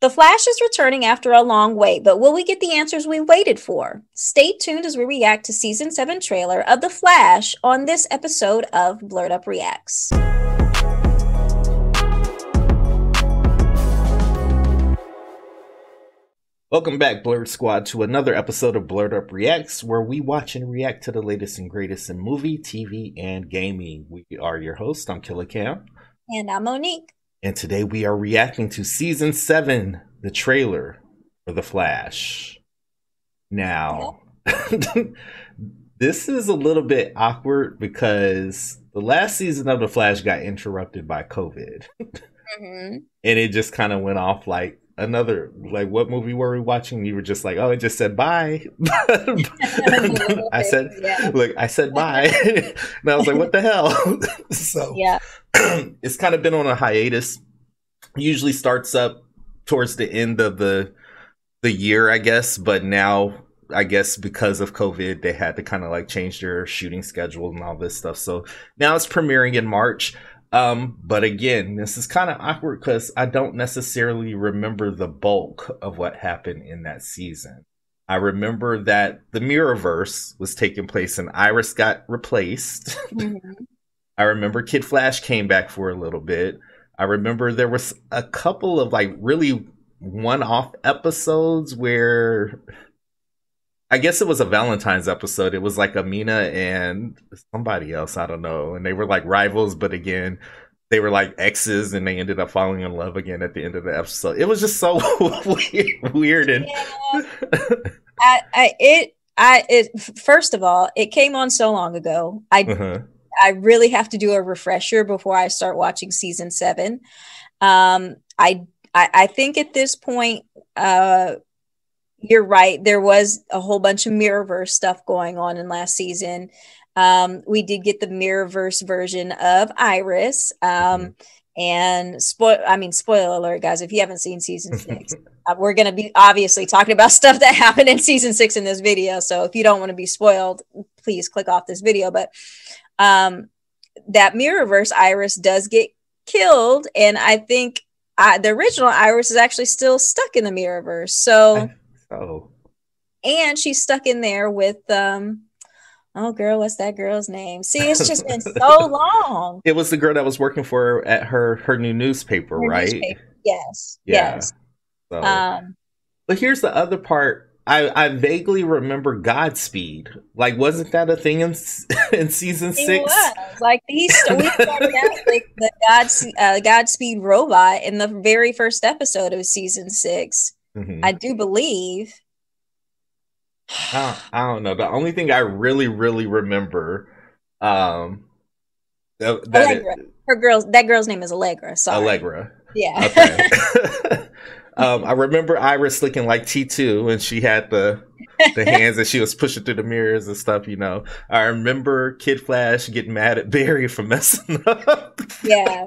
The Flash is returning after a long wait, but will we get the answers we waited for? Stay tuned as we react to Season 7 trailer of The Flash on this episode of Blerd Up Reacts. Welcome back, Blerd Squad, to another episode of Blerd Up Reacts, where we watch and react to the latest and greatest in movie, TV, and gaming. We are your hosts. I'm Killer Cam. And I'm Monique. And today we are reacting to Season 7, the trailer for The Flash. Now, this is a little bit awkward because the last season of The Flash got interrupted by COVID. And it just kind of went off like another, like, what movie were we watching? You were just like, oh, it just said bye. I said bye. And I was like, what the hell? So yeah. It's kind of been on a hiatus. Usually starts up towards the end of the year, I guess, but now I guess because of COVID they had to kind of like change their shooting schedule and all this stuff. So now it's premiering in March. But again, this is kind of awkward because I don't necessarily remember the bulk of what happened in that season. I remember that the Mirrorverse was taking place and Iris got replaced. I remember Kid Flash came back for a little bit. I remember there was a couple of like really one-off episodes where I guess it was a Valentine's episode. It was like Amina and somebody else, I don't know. And they were like rivals, but again, they were like exes and they ended up falling in love again at the end of the episode. It was just so weird. And first of all, it came on so long ago. I really have to do a refresher before I start watching Season 7. I think at this point, you're right. There was a whole bunch of Mirrorverse stuff going on in last season. We did get the Mirrorverse version of Iris. And spoiler alert, guys, if you haven't seen Season 6, we're going to be obviously talking about stuff that happened in Season 6 in this video. So if you don't want to be spoiled, please click off this video. But that Mirrorverse Iris does get killed. And I think the original Iris is actually still stuck in the Mirrorverse. So... and she's stuck in there with oh girl, what's that girl's name? See, it's just been so long. It was the girl that was working for her at her new newspaper, right? Yes. Yeah. Yes. So, but here's the other part. I vaguely remember Godspeed. Like, wasn't that a thing in Season 6? It was. Like, we started out with the Godspeed robot in the very first episode of Season 6. I do believe. I don't know. The only thing I really remember, that girl's name is Allegra. Sorry. Allegra. Yeah. Okay. I remember Iris looking like T2, and she had the hands, and she was pushing through the mirrors and stuff. You know. I remember Kid Flash getting mad at Barry for messing up. Yeah.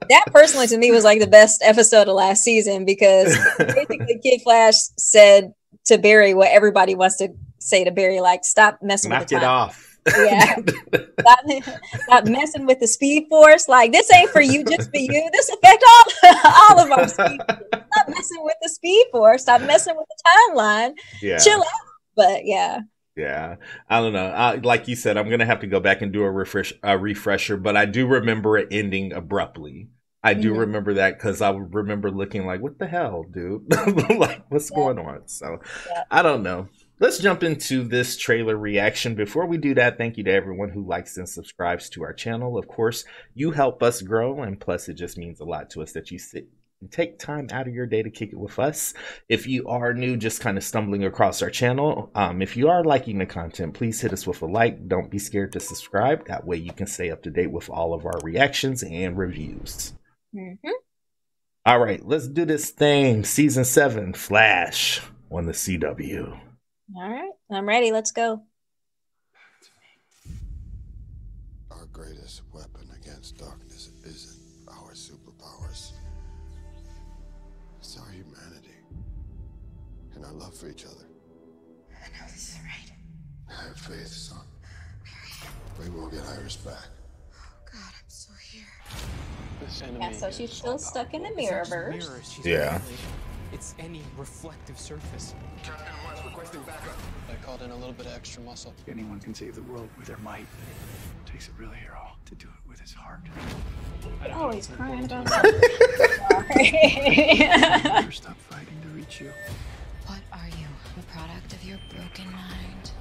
That personally to me was like the best episode of last season because basically Kid Flash said to Barry what everybody wants to say to Barry, like, stop messing with the time. Knock it off. Yeah. Stop messing with the Speed Force. Like, this ain't for you, just for you. This affect all of our speed. Stop messing with the Speed Force. Stop messing with the timeline. Yeah. Chill out. But yeah. Yeah, I don't know. Like you said, I'm gonna have to go back and do a refresher. But I do remember it ending abruptly. I do remember that because I remember looking like, "What the hell, dude? Like, what's going on?" So, I don't know. Let's jump into this trailer reaction. Before we do that, thank you to everyone who likes and subscribes to our channel. Of course, you help us grow, and plus, it just means a lot to us that you sit and take time out of your day to kick it with us. If you are new, just kind of stumbling across our channel, if you are liking the content, please hit us with a like. Don't be scared to subscribe. That way you can stay up to date with all of our reactions and reviews. All right, let's do this thing. Season 7, Flash on the CW. All right, I'm ready. Let's go. Our greatest weapon against darkness isn't our superpowers. It's our humanity and our love for each other. I know this is right. I have faith, son. We will get Iris back. Oh God, I'm still here. Yeah, so she's still stuck in the Mirrorverse. Yeah. It's any reflective surface. Captain West requesting backup. I called in a little bit of extra muscle. Anyone can save the world with their might. It takes a real hero to do it with his heart. Oh, he's crying about something. Never stop fighting to reach you. What are you? A product of your broken mind?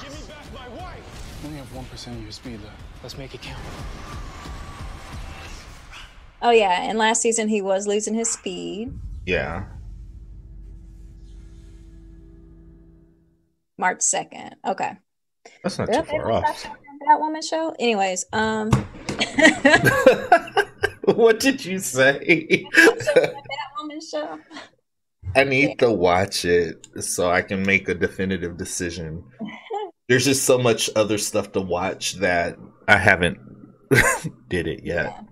Give me back my wife! I only have 1% of your speed left. Let's make it count. Oh yeah, and last season he was losing his speed. Yeah. March 2nd. Okay. That's not too far off. Batwoman show. Anyways, What did you say? Batwoman show. I need to watch it so I can make a definitive decision. There's just so much other stuff to watch that I haven't did it yet.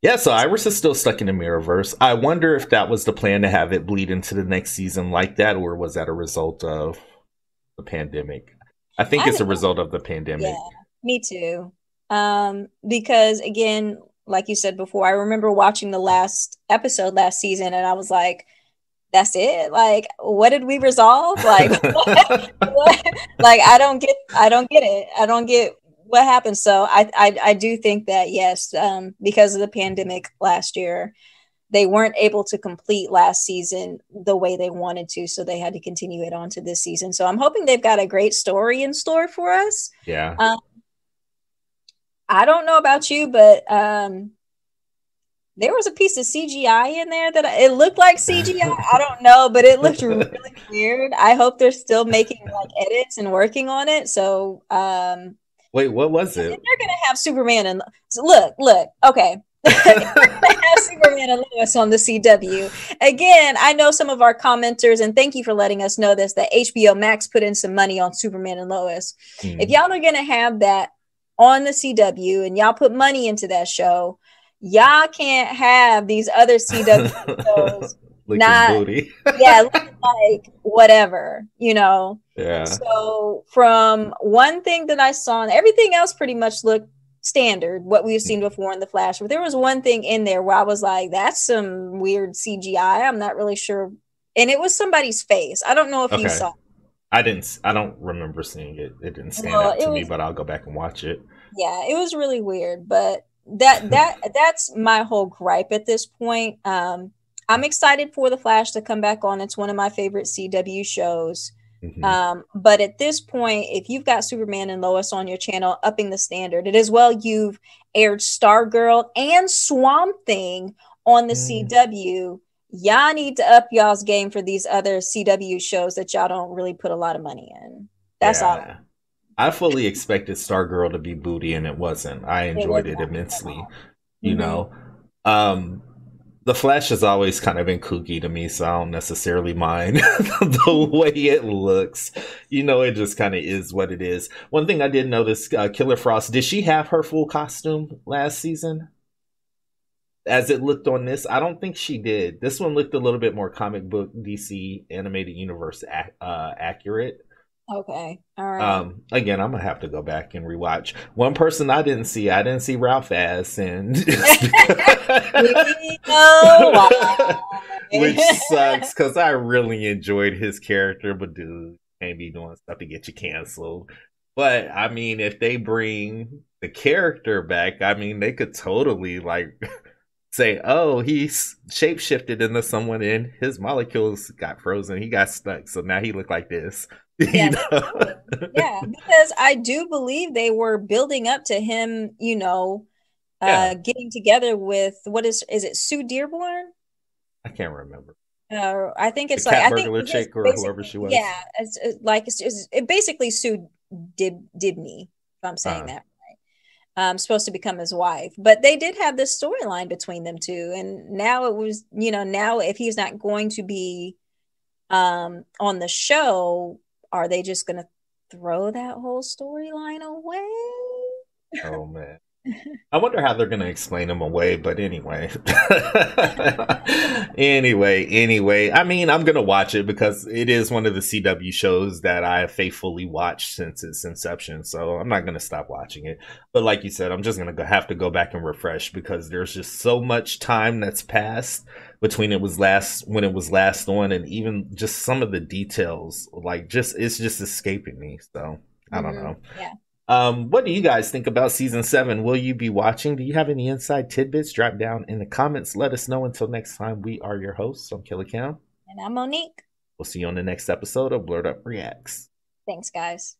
Yeah, so Iris is still stuck in the Mirrorverse. I wonder if that was the plan to have it bleed into the next season like that, or was that a result of the pandemic? I think it's a result of the pandemic. Yeah, me too. Because again, like you said before, I remember watching the last episode last season and I was like, that's it? Like, what did we resolve? Like, what? Like, I don't get it. I don't get what happened. So I do think that, yes, because of the pandemic last year, they weren't able to complete last season the way they wanted to. So they had to continue it on to this season. So I'm hoping they've got a great story in store for us. Yeah. I don't know about you, but there was a piece of CGI in there that it looked like CGI. I don't know, but it looked really weird. I hope they're still making like edits and working on it. So wait, what was it? They're gonna have Superman and so look, okay. They're gonna have Superman and Lois on the CW. Again, I know some of our commenters, and thank you for letting us know this, that HBO Max put in some money on Superman and Lois. If y'all are gonna have that on the CW and y'all put money into that show, y'all can't have these other CW shows booty. looking like whatever, you know. Yeah. So from one thing that I saw, and everything else pretty much looked standard, what we've seen before in the Flash. But there was one thing in there where I was like, that's some weird CGI. I'm not really sure. And it was somebody's face. I don't know if you saw it. I don't remember seeing it. It didn't stand out to me, but I'll go back and watch it. Yeah, it was really weird, but that's my whole gripe at this point. I'm excited for the Flash to come back on. It's one of my favorite CW shows. But at this point, if you've got Superman and Lois on your channel, upping the standard, it is well you've aired Stargirl and Swamp Thing on the CW. Y'all need to up y'all's game for these other CW shows that y'all don't really put a lot of money in. That's all. I fully expected Stargirl to be booty, and it wasn't. I enjoyed it immensely. You know, the Flash has always kind of been kooky to me, so I don't necessarily mind the way it looks. You know, it just kind of is what it is. One thing I did notice, Killer Frost, did she have her full costume last season? As it looked on this, I don't think she did. This one looked a little bit more comic book DC animated universe accurate. Okay, all right. Again, I'm gonna have to go back and rewatch. One person I didn't see Ralph as, and which sucks because I really enjoyed his character, but dude, can't be doing stuff to get you canceled. But I mean, if they bring the character back, I mean, they could totally like say, oh, he's shapeshifted into someone and his molecules got frozen. He got stuck. So now he looked like this. Yeah, yeah, because I do believe they were building up to him, you know, getting together with what is it Sue Dearborn? I can't remember. I think it's the like cat I think burglar chick or whoever she was. Yeah, it's basically Sue Dibney, if I'm saying that right. Supposed to become his wife, but they did have this storyline between them two, and now it was, you know, now if he's not going to be on the show, are they just gonna throw that whole storyline away? Oh man. I wonder how they're going to explain them away, but anyway. anyway. I mean, I'm going to watch it because it is one of the CW shows that I have faithfully watched since its inception. So I'm not going to stop watching it. But like you said, I'm just going to have to go back and refresh because there's just so much time that's passed between when it was last on, and even just some of the details, like it's just escaping me. So I don't know. Yeah. What do you guys think about season 7? Will you be watching? Do you have any inside tidbits? Drop down in the comments. Let us know. Until next time, we are your hosts. I'm Killer Cam. And I'm Monique. We'll see you on the next episode of Blerd Up Reacts. Thanks, guys.